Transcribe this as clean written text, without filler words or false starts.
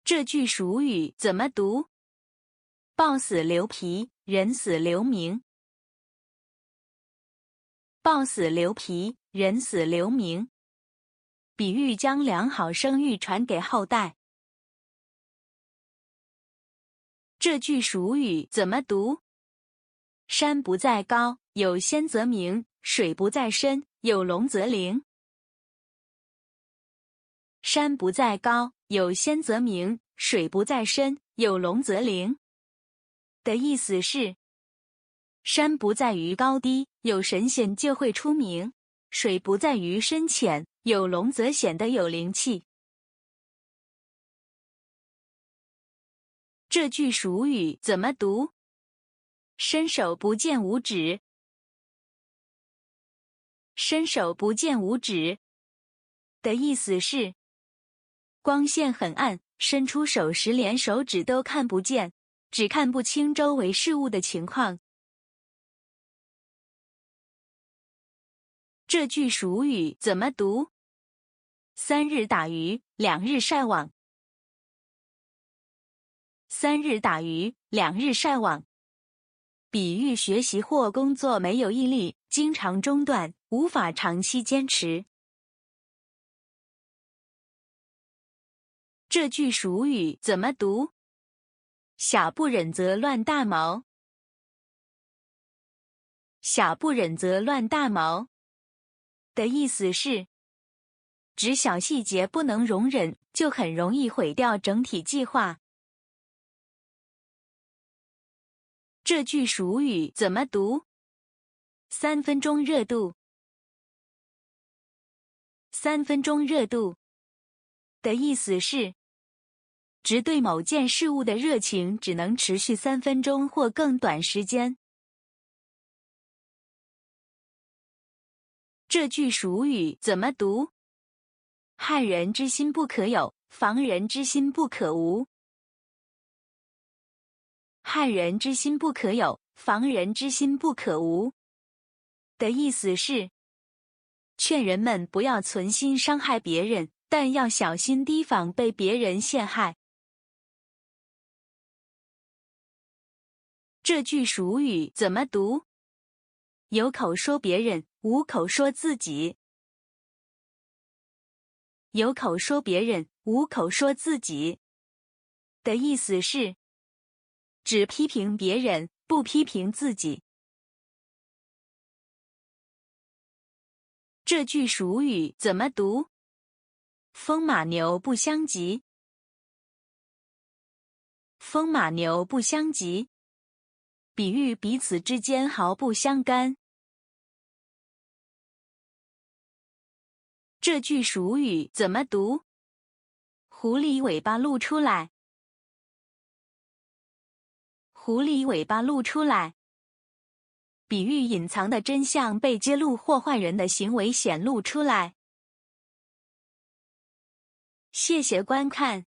这句俗语怎么读？豹死留皮，人死留名。豹死留皮，人死留名，比喻将良好声誉传给后代。这句俗语怎么读？山不在高，有仙则名；水不在深，有龙则灵。山不在高，有仙则名；水不在深，有龙则灵。的意思是，山不在于高低，有神仙就会出名；水不在于深浅，有龙则显得有灵气。这句俗语怎么读？伸手不见五指。伸手不见五指的意思是，光线很暗，伸出手时连手指都看不见，只看不清周围事物的情况。这句俗语怎么读？3日打鱼，2日晒网。3日打鱼，2日晒网，比喻学习或工作没有毅力，经常中断，无法长期坚持。这句俗语怎么读？小不忍则乱大谋。小不忍则乱大谋的意思是，指小细节不能容忍，就很容易毁掉整体计划。这句俗语怎么读？3分钟热度。3分钟热度的意思是，指对某件事物的热情只能持续3分钟或更短时间。这句俗语怎么读？害人之心不可有，防人之心不可无。害人之心不可有，防人之心不可无的意思是，劝人们不要存心伤害别人，但要小心提防被别人陷害。这句俗语怎么读？有口说别人，无口说自己。有口说别人，无口说自己的意思是，只批评别人，不批评自己。这句俗语怎么读？风马牛不相及。风马牛不相及，比喻彼此之间毫不相干。这句俗语怎么读？狐狸尾巴露出来。狐狸尾巴露出来，比喻隐藏的真相被揭露或坏人的行为显露出来。谢谢观看。